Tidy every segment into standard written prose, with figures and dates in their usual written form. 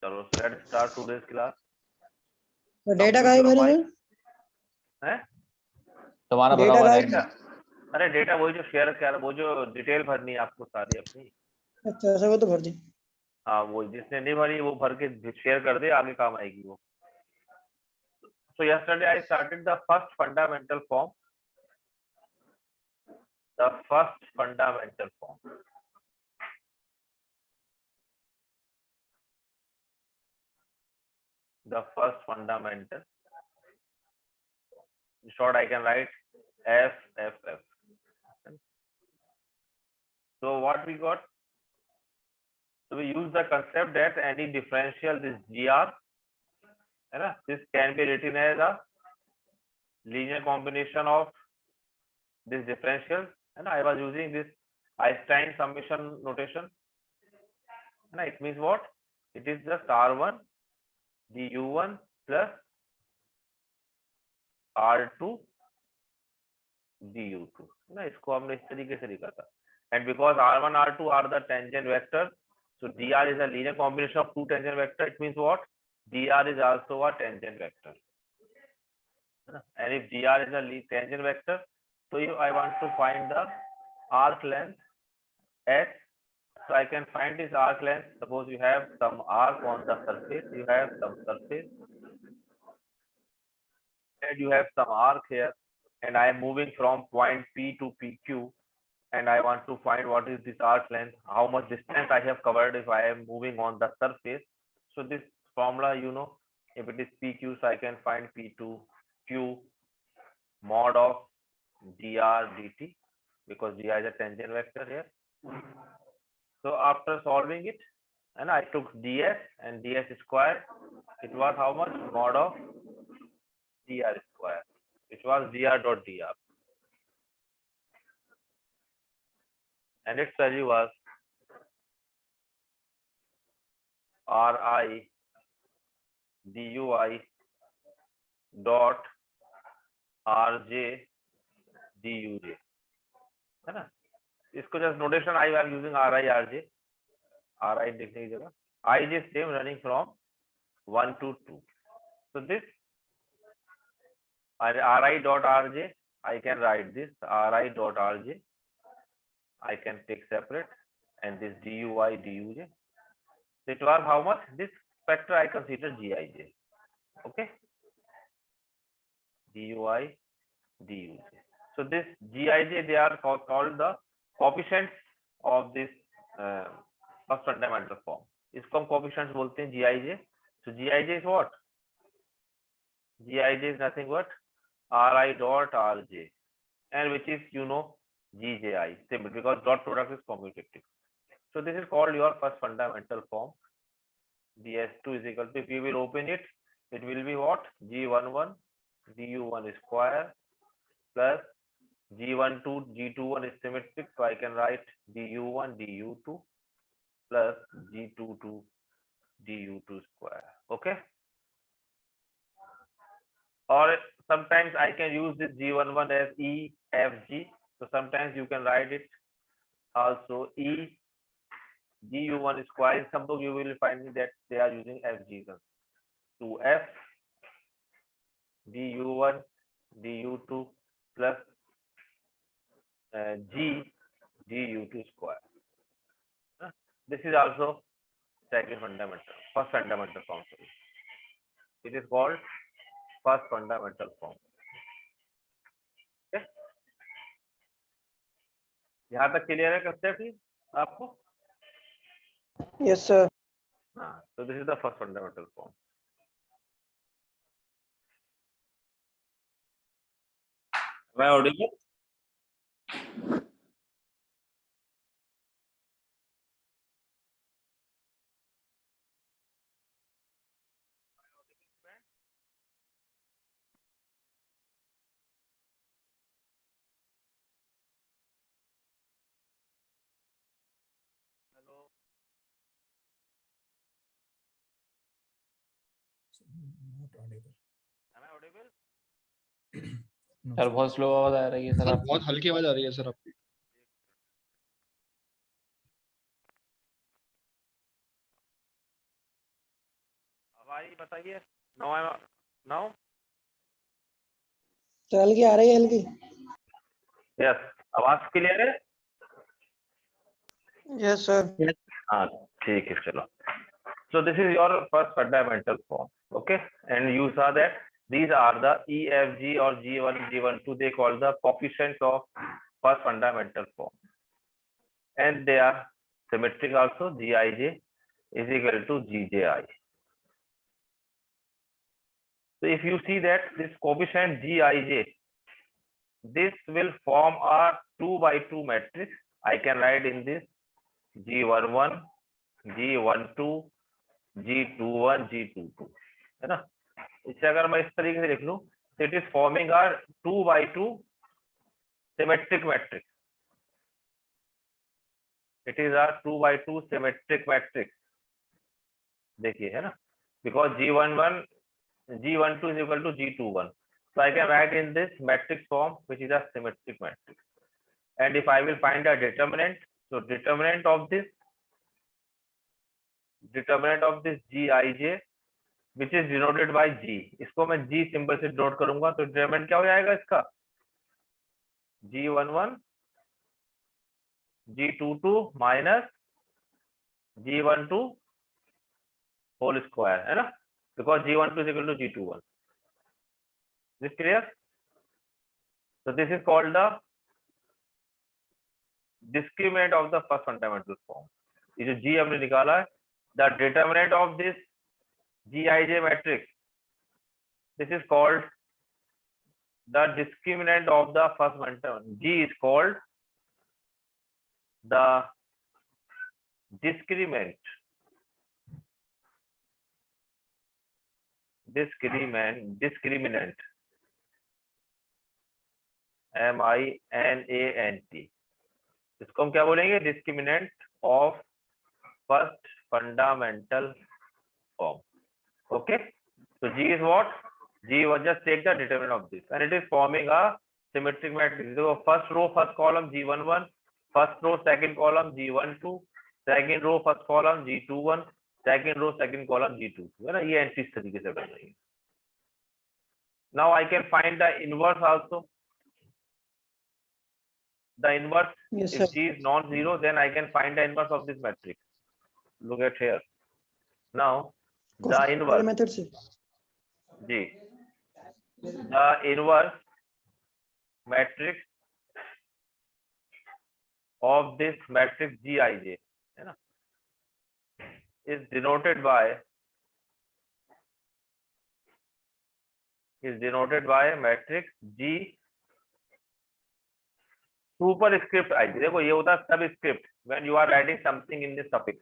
चलो let's start today's class. तो data का है मेरे में है तुम्हारा भरा डेटा हुआ का है। अरे डेटा वही जो शेयर कर, वो जो डिटेल भरनी है आपको सारी अपनी। अच्छा ऐसा वो तो भर दी। हाँ वो जिसने नहीं भरी वो भर के शेयर कर दे, आगे काम आएगी वो। So yesterday I started the first fundamental form. The first fundamental form. The first fundamental. In short, I can write F, F, F. So what we got? So we use the concept that any differential, this GR, this can be written as a linear combination of this differential. And I was using this Einstein summation notation. And it means what? It is just R1 du1 plus R2 du2. ना इसको हमने इस तरीके से लिखा था. And because R1 R2 are the tangent vectors, so dr is a linear combination of two tangent vectors. It means what? Dr is also a tangent vector. And if dr is a tangent vector, so if I want to find the arc length h, so I can find this arc length. Suppose you have some arc on the surface, you have some surface, and you have some arc here, and I am moving from point P to PQ, and I want to find what is this arc length, how much distance I have covered if I am moving on the surface. So this formula, you know, if it is PQ, so I can find P2 Q mod of dr dt, because dr is a tangent vector here. So after solving it, and I took ds and ds square, it was how much? Mod of dr square, which was dr dot dr, and its value was ri dui dot rj duj, है ना. इसको just notation I am using ri rj, ri लिखने की जगह I is same running from 1 to 2. So this ri dot rj, I can write this ri dot rj, I can take separate, and this dui duj. So it was how much? This factor I consider gij. Okay, dui duj. So this gij, they are called the coefficients of this first fundamental form. इसको हम coefficients बोलते हैं gij. So gij is what? Gij is nothing but ri dot rj, and which is, you know, gji, simple, because dot product is commutative. So this is called your first fundamental form. ds2 is equal to, if you will open it, it will be what? G11 du1 square plus G12 G21 is symmetric, so I can write du1 du2 plus G22 du2 square. Okay. Or sometimes I can use this G11 as EFG. So sometimes you can write it also E du1 square. Some of you will find that they are using FG. To F du1 du2 plus G du2 square. This is also second fundamental, first fundamental form. It is called first fundamental form. Okay? यहाँ तक clear है concept ही आपको? Yes sir. So this is the first fundamental form. Am I audible? Hello. Not audible. Am I audible? Sir बहुत slow आवाज आ रही है sir. Sir बहुत हल्की आवाज आ रही है सर आपकी. आई बताइए। नाउ तो हल्की आ रही है हल्की। यस, आवाज क्लियर है? Yes sir. हाँ ठीक है, चलो। So this is your first fundamental form, okay? And you saw that these are the E, F, G or G1, G12. They call the coefficients of first fundamental form, and they are symmetric also. Gij is equal to Gji. So if you see that this coefficient Gij, this will form a 2 by 2 matrix. I can write in this G11, G12, G21, G22, है ना? इसे अगर मैं इस तरीके से लिख लूं, तो it is forming R 2 by 2 symmetric matrix. It is R 2 by 2 symmetric matrix. देखिए, है ना? Because G11, G12 is equal to G21. So I can write in this matrix form, which is a symmetric matrix. And if I will find a determinant, so determinant of this Gij, which is denoted by G, इसको मैं G symbol से denote करूंगा, तो determinant क्या हो जाएगा इसका? G11, G22 minus G12 whole square, है ना? Because G12 is equal to G21. Is this clear? So this is called the discriminant of the first fundamental form. ये जो G हमने निकाला है, the determinant of this Gij matrix, this is called the discriminant of the first fundamental. G is called the discriminant MINANT. इसको हम क्या बोलेंगे? Discriminant of first fundamental form. Okay, so G is what? G was just take the determinant of this, and it is forming a symmetric matrix. So first row, first column G11, first row, second column G12, second row, first column G21, second row, second column G22, है ना? ये entry इस तरीके से बन रही है. Now I can find the inverse also. The inverse, Yes if sir. G is non-zero, then I can find the inverse of this matrix. Look at here. Now the inverse, method से G, the inverse matrix of this matrix Gij, है ना, is denoted by matrix G superscript I. देखो ये होता है subscript when you are writing something in this suffix.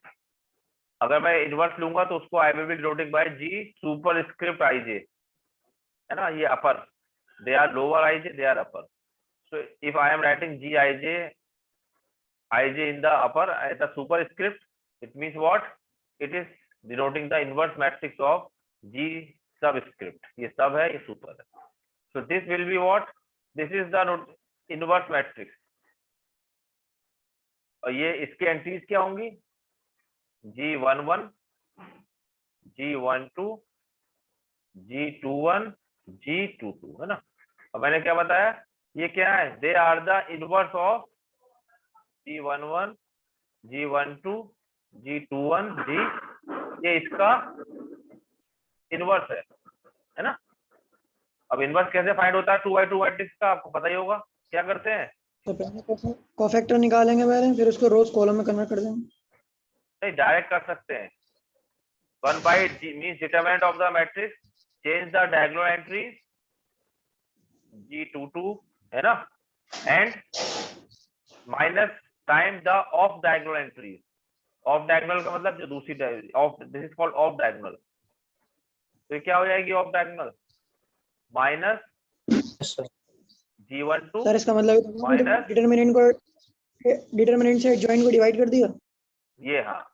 अगर मैं inverse लूंगा तो उसको I will be denoting by G superscript Ij, है ना? ये अपर, they are lower Ij, they are upper. So if I am writing Gij in the upper as a superscript, it means what? It is denoting the inverse matrix of G subscript. ये सब है, ये super है. So this will be what? This is the inverse matrix. और ये इसके entries क्या होंगी? G11, G12, G21, G22, है ना? अब मैंने क्या बताया? ये क्या है? They are the inverse of G11, G12, G21, G, ये इसका इनवर्स है ना? अब इनवर्स कैसे फाइंड होता है 2 by 2 मैट्रिक्स का? आपको पता ही होगा. क्या करते हैं? तो पहले कोफैक्टर निकालेंगे पहले, फिर उसको रोज कॉलम में कन्वर्ट कर देंगे. नहीं, डायरेक्ट कर सकते हैं. 1 by G means determinant of the matrix, change the diagonal entry G22, है ना, and minus time the off diagonal entries. Of diagonal का मतलब जो दूसरी of, this is called off diagonal. तो क्या हो जाएगी of diagonal? Minus G12 sir इसका मतलब माइनस डिटरमिनेंट से ज्वाइन को डिवाइड कर दिया. ये, हाँ,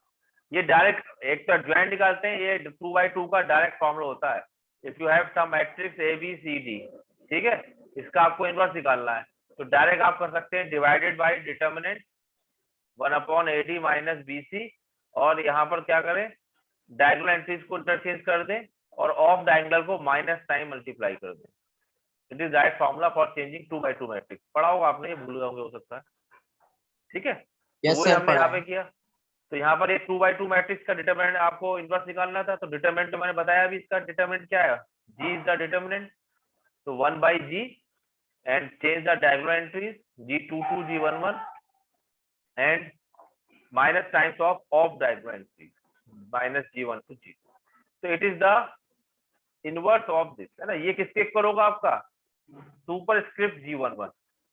ये डायरेक्ट एक तो ज्वाइन निकालते हैं, ये 2 by 2 का डायरेक्ट फॉर्मूला होता है. If you have some matrix ABCD, ठीक है, इसका आपको इनवर्स निकालना है, तो डायरेक्ट आप कर सकते हैं divided by determinant 1/AD minus BC, और यहाँ पर क्या करें? डायगोनल एंट्रीज को इंटरचेंज कर दें, और ऑफ डायगोनल को माइनस टाइम मल्टीप्लाई कर दें। It is right formula for changing 2x2 matrix. पढ़ा होगा आपने, ये भूल गए हो सकता है, ठीक है। तो वही हमने यहाँ पे किया। तो यहाँ पर ये 2x2 मैट्रिक्स का डिटरमिनेंट आपको इनवर्स निकालना था, तो डिटरमिनेंट तो मैंने बताया अभी, इसका डिटरमिनेंट क्या है, g इज द डिटरमिनेंट, तो 1/g and change the diagonal entries g22 g11 and minus times of diagonal entries minus g12 g2, so it is the inverse of this, है ना। ये किसके इक्वल होगा आपका, सुपर स्क्रिप्ट g11।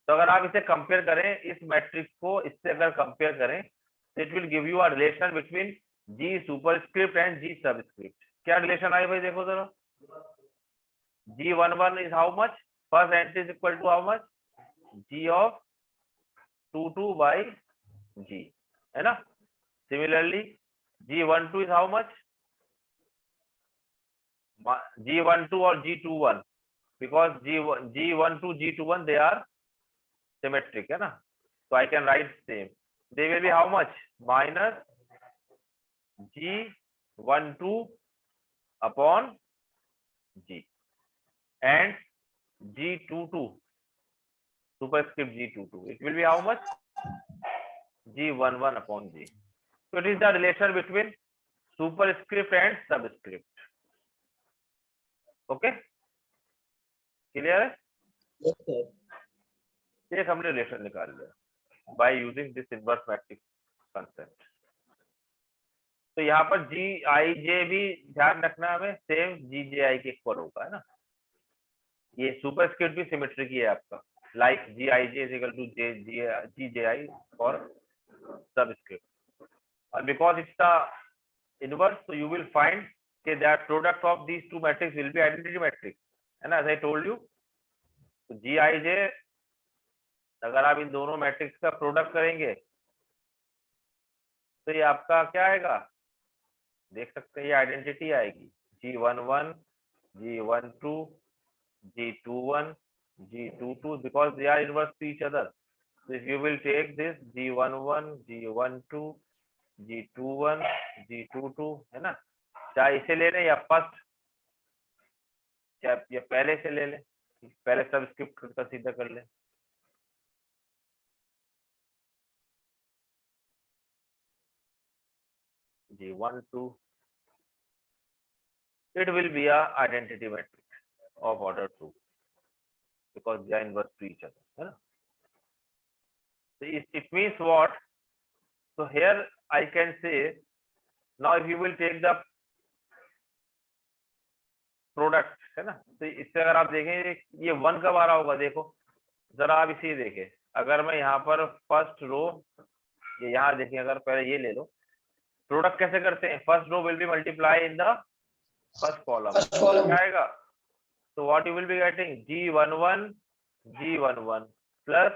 तो अगर आप इसे कंपेयर करें, इस मैट्रिक्स को इससे अगर कंपेयर करें, तो it will give you a relation between g super script and g subscript. क्या रिलेशन आई भाई, देखो जरा, g11 is how much, first entry is equal to how much, g of 22 by g, है ना। Similarly g12 is how much, g12 और g21, because g12 g21 they are symmetric, है ना। So I can write same, they will be how much, minus g12 upon g and g22 superscript g22, it will be how much, g11 upon g. So it is the relation between superscript and subscript. Okay, clear है? Yes, sir. एक हमने relation निकाल लिया by using this inverse matrix concept. तो यहाँ पर gij भी ध्यान रखना हमें सेम gji के इक्वल होगा, है ना। ये सुपरस्क्रिप्ट भी सिमेट्रिक ही है आपका, like gij is equal to gji for subscript, and because it's the inverse, so you will find that product of these two matrices will be identity matrix, and as I told you, तो gij अगर आप इन दोनों matrix का product करेंगे तो ये आपका क्या आएगा, देख सकते हैं, ये आइडेंटिटी आएगी, g11 g12 g21 g22, because they are inverse to each other. So if you will take this g11 g12 g21 g22, है ना, चाहे इसे ले लें या फर्स्ट, चाहे ये पहले से ले लें, पहले सबस्क्रिप्ट का सीधा कर लें। g12, it will be a identity matrix of order 2 because they are inverse to each other, है ना। So it means what, so here I can say, now if you will take the product, है ना, तो इससे अगर आप देखें ये 1 कब आ रहा होगा, देखो जरा आप इसी देखें, अगर मैं यहाँ पर फर्स्ट रो, ये यहाँ देखें, अगर पहले ये ले लो, प्रोडक्ट कैसे करते हैं, first row will be multiply in the first column, क्या आएगा, so what you will be getting, g11 g11 plus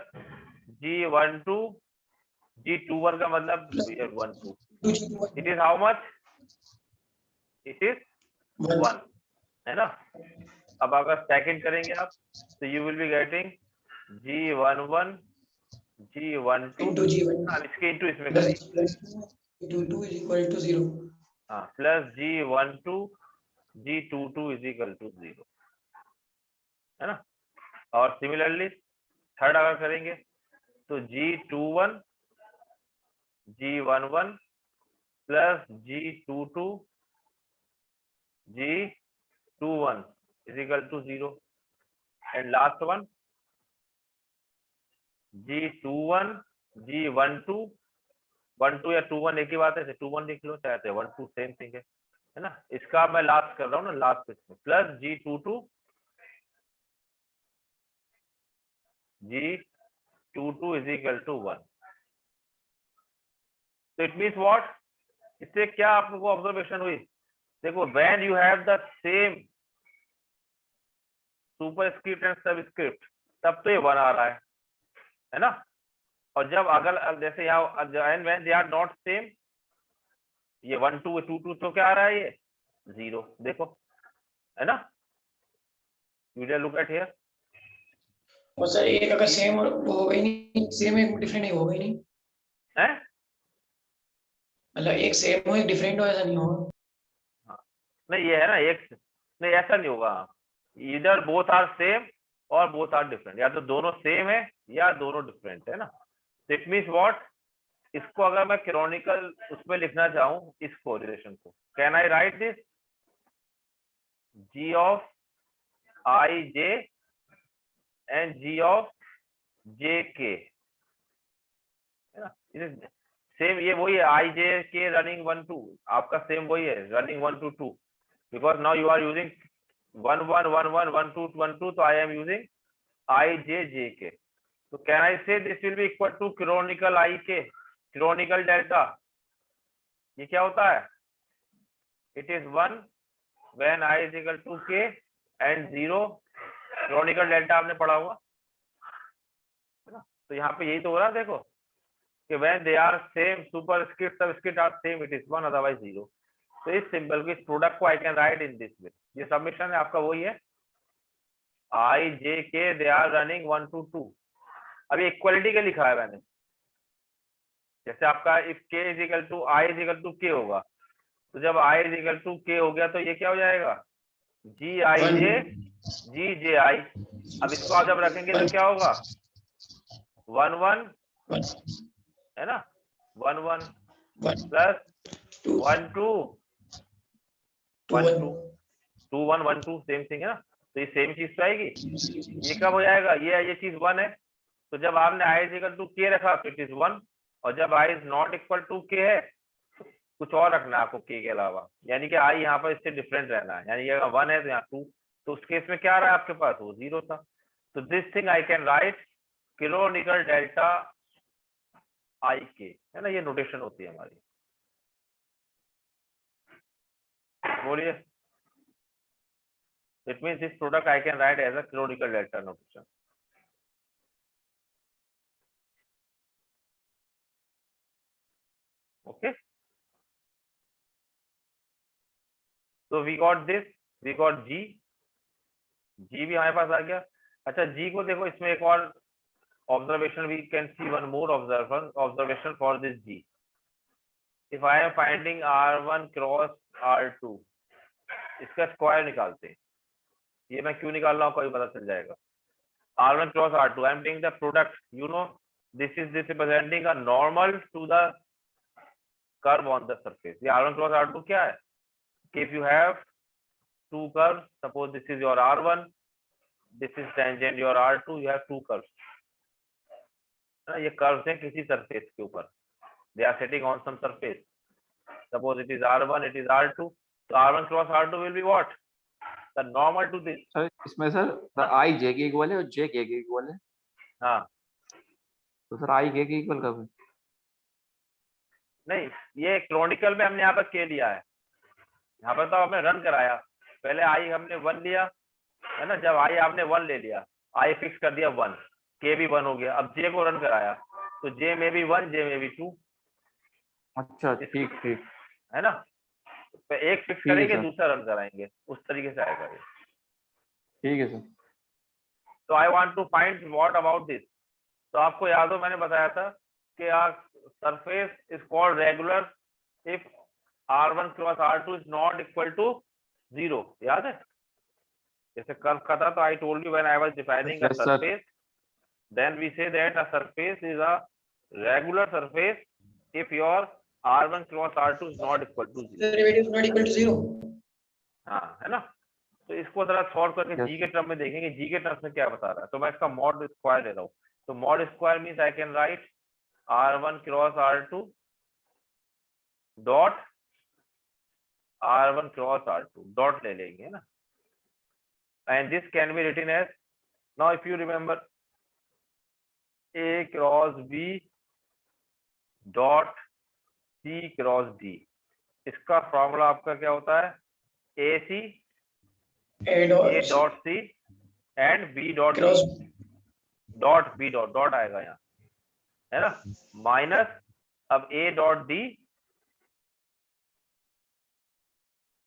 g12 g21 का मतलब 12, it is how much, it is 1, है ना। अब अगर सेकंड करेंगे आप, तो you will be getting g11 g12, इसके इंटू इसमें करेंगे, g22 is equal to 0, हाँ, plus g12 g22 is equal to 0, है ना। और सिमिलरली थर्ड अगर करेंगे तो g21 g11 plus g22 g21 is equal to 0, and last one g21 g12 12 या 21 एक ही बात है, 21 लिख लो, चाहते 12 सेम थिंग है ना। इसका मैं लास्ट कर रहा हूँ ना, लास्ट में plus g22 g22 is equal to 1. So it means what, इससे क्या आपको ऑब्जर्वेशन हुई, देखो when you have the same superscript and subscript, तब तो ये 1 आ रहा है ना। और जब अगर जैसे यहाँ and when they are not same, ये 1 2 2 2, तो क्या आ रहा है, ये 0, देखो, है ना। You look at here, और सर एक अगर सेम वो होगा ही नहीं, सेम एक डिफरेंट नहीं होगा ही नहीं, है मतलब एक सेम हो एक डिफरेंट हो, ऐसा नहीं होगा। नहीं, ये है ना, एक नहीं ऐसा नहीं होगा, इधर बोथ आर सेम और बोथ आर डिफरेंट, या तो दोनों सेम है या दोनों डिफरेंट है ना। इट मीन्स व्हाट, इसको अगर मैं कैनोनिकल उसमें लिखना चाहूँ इस कोरिलेशन को, can I write this g of i j and g of j k, है ना। सेम ये वही है, आई जे के रनिंग 1 2, आपका सेम वही है running 1 to 2, because now you are using 1 1 1 1 1 2 1 2, तो आई एम यूजिंग आई जे जे के। तो can I say this will be equal to canonical i k, canonical delta, ये क्या होता है, it is 1 when i is equal to k and 0, canonical delta आपने पढ़ा होगा, है ना। तो यहाँ पे यही तो हो रहा है, देखो कि when they are same superscript subscript are same it is 1 otherwise 0। तो इस सिंबल को, इस प्रोडक्ट को I can write in this way. ये सबमिशन है आपका वही है, आई जे के दे आर रनिंग 1 to 2। अभी इक्वलिटी के लिखा है मैंने, जैसे आपका if k is equal to i is equal to k होगा, तो जब आई इज इक्वल टू के हो गया तो ये क्या हो जाएगा, जी आई जे जी जे आई। अब इसको आप जब रखेंगे तो क्या होगा, 1 1, है ना, 1 1 प्लस 1 2 1 2 2 1 1 2, सेम थिंग है ना। तो ये सेम चीज तो आएगी, ये कब हो जाएगा, ये चीज 1 है, तो जब आपने आई इज इक्वल टू के रखा तो इट इज 1, और जब I is not equal to के है कुछ और रखना है आपको के के अलावा, यानी कि आई यहाँ पर इससे डिफरेंट रहना है, यानी अगर 1 है तो यहाँ 2, तो उस केस में क्या रहा है आपके पास, वो 0 था। तो this thing I can write canonical delta i k, है ना, ये नोटेशन होती है हमारी। बोलिए, it means this product I can write as a canonical delta notation. Okay, तो we got this, we got g, g भी हमारे पास आ गया। अच्छा जी को देखो, इसमें एक और observation, we can see one more observation for this g. If I am finding r1 cross r2, इसका स्क्वायर निकालते हैं, ये मैं क्यों निकाल रहा हूँ कभी पता चल जाएगा। r1 cross r2, I am taking the product, you know this is representing a normal to the curve on the surface. ये r1 क्रॉस r2 क्या है, if you have two curves, suppose this is your r1, this is tangent your r2, you have two curves, ये curves हैं किसी surface के ऊपर, they are sitting on some surface, suppose it is r1, it is r2, so r1 cross r2 will be what, the normal to this। Sir इसमें sir I जे के equal है और जे के इक्वल है। हाँ, तो सर आई के equal कब है? नहीं ये कैनोनिकल में हमने यहाँ पर के लिया है, यहाँ पर तो आपने रन कराया, पहले आई हमने 1 लिया, है ना, जब आई आपने 1 ले लिया, आई फिक्स कर दिया 1, के भी 1 हो गया, अब जे को रन कराया तो जे में भी 1, जे में भी 2। अच्छा ठीक ठीक, है ना, तो एक फिक्स करेंगे दूसरा रन कराएंगे, उस तरीके से आएगा ये। ठीक है सर। तो I want to find what about this. तो आपको याद हो मैंने बताया था कि surface is called regular if r1 cross r2 is not equal to 0, याद है, जैसे कर्व का था, तो I told you when I was defining a surface, then we say that a surface is a regular surface if your r1 cross r2 is not equal to 0, derivative not equal to 0। हाँ, है ना। तो इसको जरा solve करके जी के term में देखेंगे, जी के टर्म्स में क्या बता रहा है। तो मैं इसका मॉड स्क्वायर ले रहा हूँ, तो mod square means I can write r1 cross r2 dot r1 cross r2 dot ले लेंगे ना, and this can be written as, now if you remember a cross b dot c cross d, इसका formula आपका क्या होता है, ac a a dot c and b dot cross dot b dot dot आएगा यहाँ, है ना, minus अब a dot d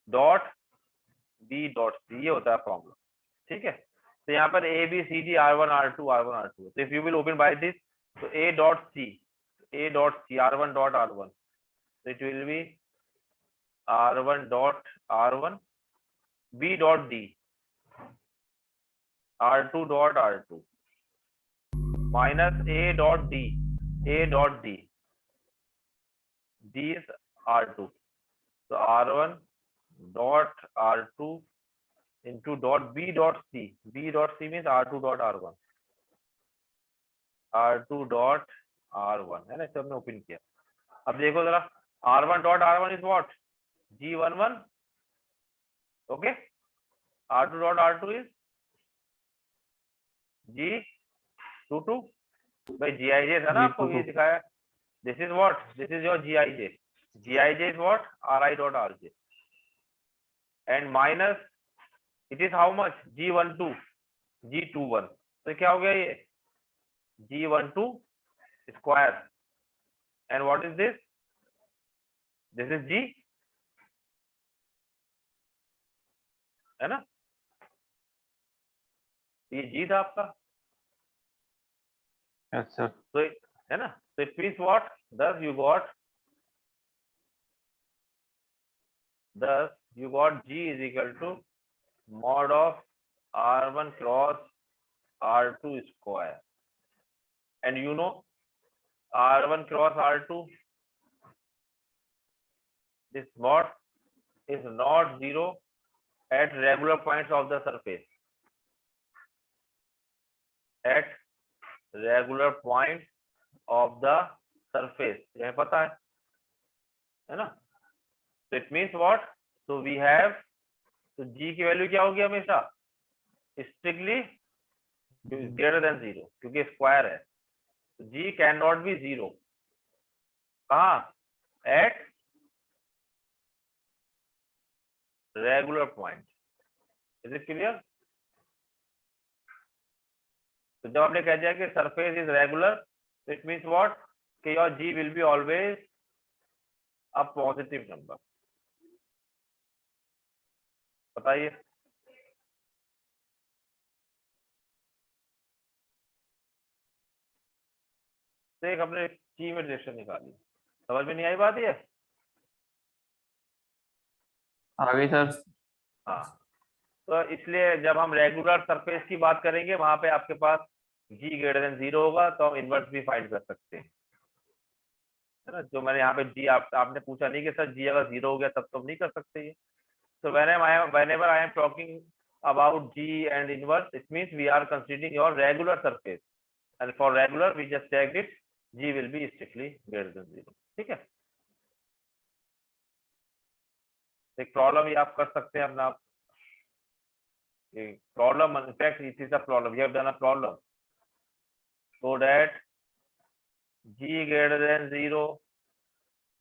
dot b dot c, ये होता है फॉर्मूला, ठीक है। तो यहाँ पर a b c d r1 r2 r1 r2, तो if you will open by this, तो a dot c r1 dot r1, तो it will B r1 dot r1 B dot D, R2 dot R2 minus A dot D, A dot D, D is R2. So R1 dot R2 into dot B dot C. B dot C means R2 dot R1. R2 dot R1 है ना, इसे हमने open किया. अब देखो जरा, R1 dot R1 is what? G11. Okay. R2 dot R2 is G22. भाई GIJ था ना, आपको ये दिखाया. This is what? This is your GIJ. GIJ is what? RI dot RJ. And minus, it is how much? G12, G21. तो क्या हो गया ये? G12 square. And what is this? This is G. है ना, ये G था आपका. Yes, sir. तो है ना, so it means what? Thus you got G is equal to mod of R1 cross R2 square. And you know R1 cross R2, this mod is not zero at regular points of the surface. At regular points of the surface. यह पता है ना? So it means what? So we have, तो G की value क्या होगी हमेशा? Strictly greater than 0, क्योंकि स्क्वायर है. तो G cannot be 0. कहाँ? At regular point. Is it clear? तो जब आपने कह दिया कि surface is regular, it means what? कि your G will be always a positive number. बताइए. तो एक अपने G में डायरेक्शन निकाली. समझ में नहीं आई बात ये? आ गई सर. हाँ, तो इसलिए जब हम रेगुलर सरफेस की बात करेंगे वहां पे आपके पास G greater than 0 होगा, तो हम इनवर्स भी फाइंड कर सकते हैं, है ना. जो मैंने यहाँ पे G आपने पूछा नहीं कि सर G अगर 0 हो गया तब तो हम नहीं कर सकते ये. So whenever I am talking about G and inverse, it means we are considering your regular surface, and for regular we just checked it, G will be strictly greater than 0. ठीक है. एक प्रॉब्लम ये आप कर सकते हैं अपना. Problem, in fact it is a problem. You have done a problem so that G greater than 0,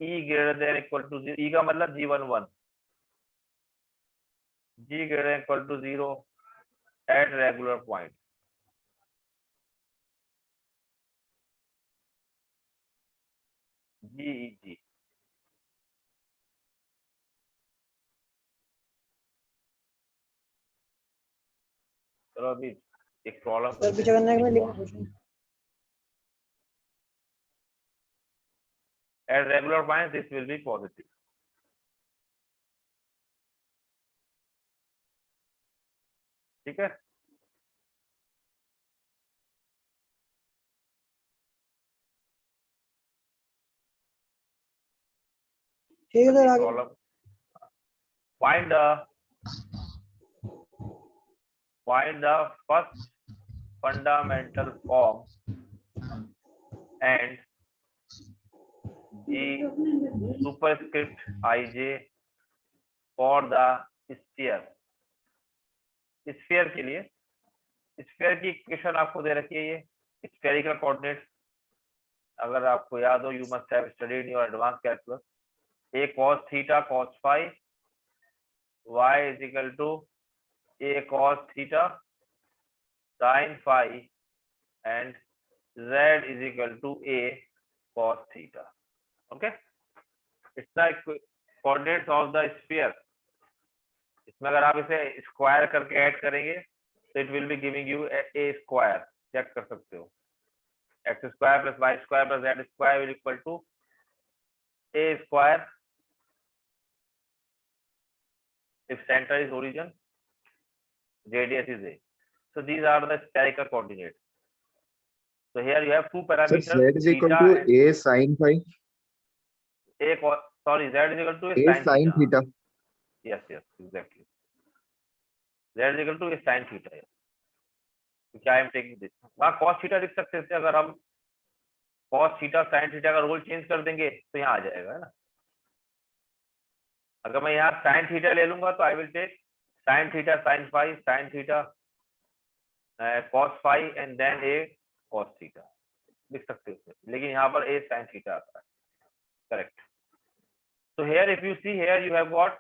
E greater than equal to 0. E का मतलब G11. G greater than equal to 0 at regular point. GEG. चलो अभी एक problem. Sir पीछे करने में लिखा. At regular points this will be positive. ठीक है. ठीक है सर, आगे. Problem. Find the first fundamental form and the superscript ij for the sphere. Sphere के लिए स्फीयर की इक्वेशन आपको दे रखी है. ये स्फेरिकल कोऑर्डिनेट्स अगर आपको याद हो, you must have studied your advance calculus. a cos theta cos phi, y is equal to a cos theta sin phi, and z is equal to a cos theta. Okay, it's the coordinates of the sphere. इसमें अगर आप इसे square करके add करेंगे तो it will be giving you a square. Check कर सकते हो. X square plus y square plus z square will equal to a square if center is origin, radius is a. So these are the spherical coordinates. So here you have two Sir, parameters, Z is equal theta to and A sin phi, sorry, z is equal to a A sin sin theta. theta. Yes, exactly. Z is equal to a sin theta. तो क्या I'm taking this? हाँ cos theta लिख सकते थे, अगर हम cos theta sin theta का role change कर देंगे तो यहाँ आ जाएगा, है ना. अगर मैं यहाँ sin theta ले लूंगा तो I will take sin theta sin phi sin theta cos phi and then a cos theta लिख सकते हो, लेकिन यहाँ पर a sin theta आता है. Correct. So here if you see here you have got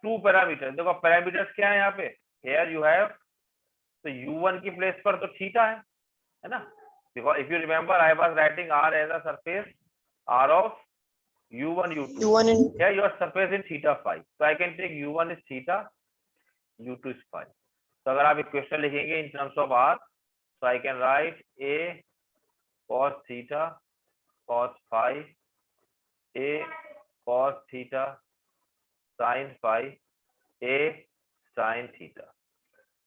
two parameters. देखो parameters क्या है यहाँ पे? Here you have, तो u1 की प्लेस पर तो थीटा है ना. Because if you remember I was writing r as a surface r of u1 u2. U1 in Here your surface in theta phi. So I can take u1 is theta, u2 is phi. तो अगर आप equation लिखेंगे in terms of r, so I can write a cos theta cos phi, a cos theta sin phi, a sin theta.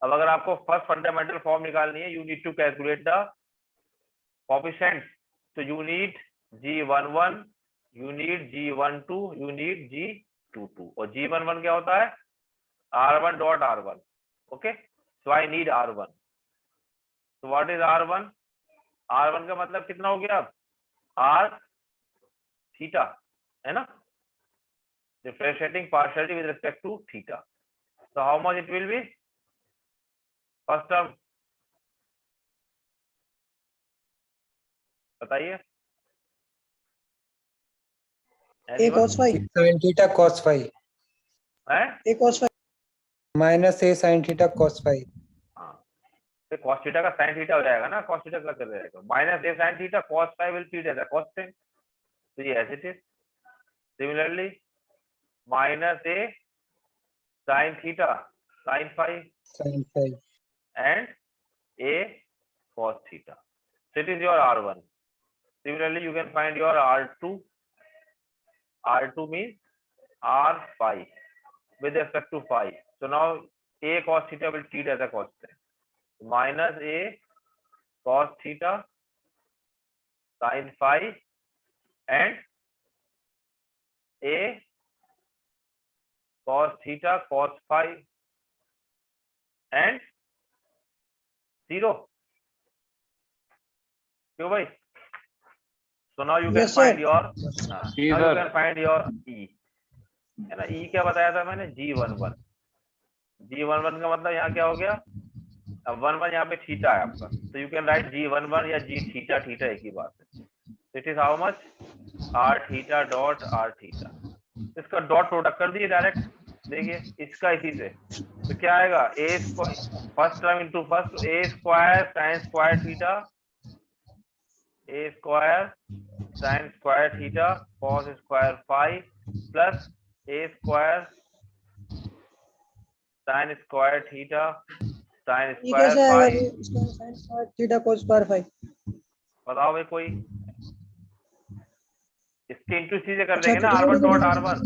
अब अगर आपको first fundamental form निकालनी है, you need to calculate the coefficients. तो you need g11, you need g12, you need g22. और g11 क्या होता है? r1 dot r1. Okay, so I need r1. तो व्हाट इज r1? r1 का मतलब कितना हो गया? अब r थीटा, है ना. Differentiating partiality with respect to theta. So how much it will be? First term बताइए. a cos phi sin theta cos phi है a cos phi minus a sin theta cos phi. हाँ, तो cos theta का sin theta हो जाएगा ना, cos theta का कर जाएगा, minus a sin theta cos phi will treat as a cosine. तो ये as it is. Similarly minus a sin theta sin phi Sin phi. and a cos theta. So it is your r1. Similarly you can find your r2. R2 means r phi with respect to phi. So now a cos theta will treat as a constant. Minus a cos theta sin phi and a cos theta cos phi and 0. क्यों भाई? So now you can Yes, sir. find your now you sir. can find your e, है ना. e क्या बताया था मैंने? g11. g11 का मतलब यहाँ क्या हो गया? अब 11 यहाँ पे थीटा है आपका, तो यू कैन राइट g11 या g थीटा, थीटा एक ही बात है. It is how much? r theta dot r theta. इसका डॉट प्रोडक्ट कर दिए डायरेक्ट. देखिए इसका इसी से, तो क्या आएगा? a square first term into first a square sin square theta, a square sin square theta cos square phi plus a square sin square theta sin ये स्क्वायर कैसे आएगा? phi. इसका sin square theta cos square phi. बताओ भाई कोई. इसके into सी से कर अच्छा, देंगे ना, तो r1 ठीक है, डॉट r1.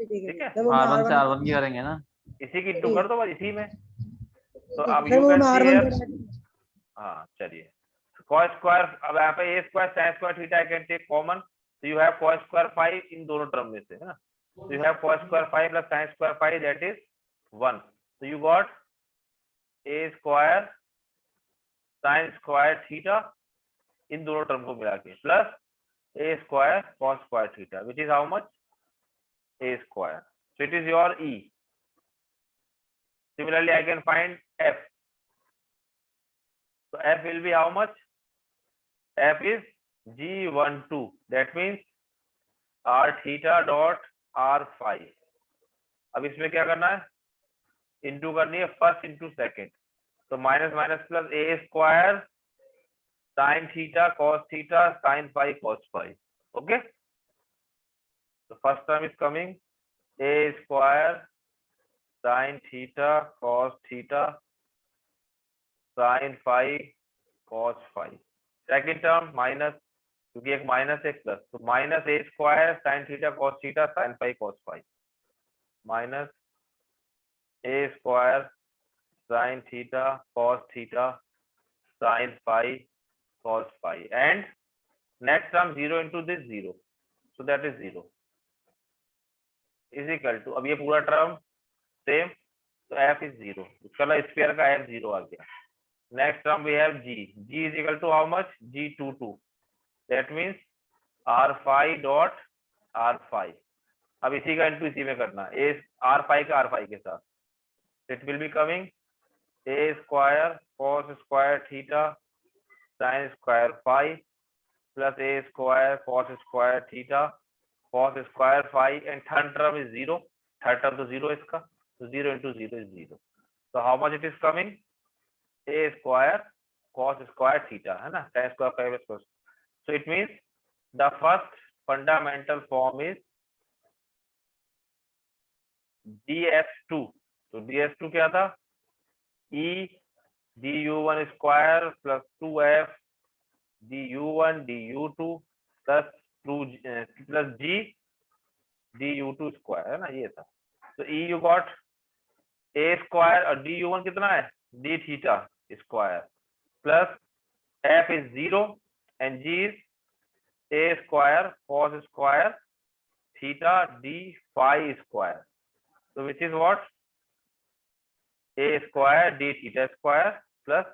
ठीक है, जब वो मैं R1 से R1 R1 की करेंगे ना. इसी की इंटू कर दो बस इसी में. तो अब फिर यू वो कैन मैं सी R1 हियर. कर हाँ चलिए, cos स्क्वायर, अब यहाँ पे a square sin square theta I can take common. तो you have cos square phi इन दोनों टर्म में से, है ना. तो you have cos square phi प्लस sin square phi, that is 1. तो you got a square sin square theta इन दोनों टर्म को मिला के plus a square cos square theta, which is how much? a square. So it is your e. Similarly I can find f. So f will be how much? f is g12. That means r theta dot r phi. अब इसमें क्या करना है? Into करनी है first into second. तो minus minus plus a square sine theta cos theta sine phi cos phi. Okay, तो first term is coming a square sine theta cos theta sine phi cos phi. Second term minus, क्योंकि एक minus एक plus, तो minus a square sine theta cos theta sine phi cos phi minus a square sin theta cos theta sin phi cos phi, and next term 0 into this 0, so that is 0 is equal to, अब ये पूरा term same, तो f is 0, चलो square का f 0 आ गया. Next term we have g is equal to how much? G22, that means r phi dot r phi. अब इसी का इंटू इसी में करना, a r phi का r phi के साथ, it will be coming a square cos square theta sin square phi plus a square cos square theta cos square phi, and third term is 0, third term तो 0 इसका, तो 0 into 0 is 0. So how much it is coming? A square cos square theta, है ना, tan square phi plus cos. So it means the first fundamental form is ds2. तो ds2 क्या था? E du1 square plus 2f du1 du2 plus 2 plus g du2 square, है ना, ये था. तो E you got a square और du1 कितना है? d theta square plus f is 0 and g is a square cos square theta d phi square. So which is what? A square d theta square plus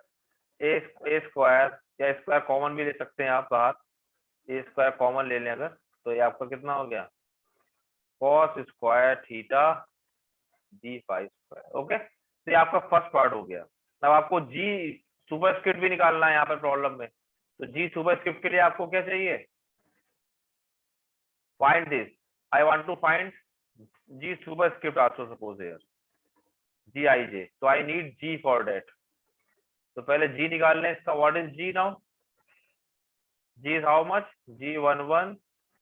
a square, या square common भी ले सकते हैं आप बाहर, a square common ले लें अगर, तो ये आपका कितना हो गया? cos square theta d phi square. Okay, तो ये आपका फर्स्ट पार्ट हो गया. अब आपको g सुपरस्क्रिप्ट भी निकालना है यहाँ पर प्रॉब्लम में, तो g सुपरस्क्रिप्ट के लिए आपको क्या चाहिए? Find this. I want to find g superscript also, suppose here gij, so I need g for that. तो पहले g निकाल लें इसका. What is g now? G is how much? G11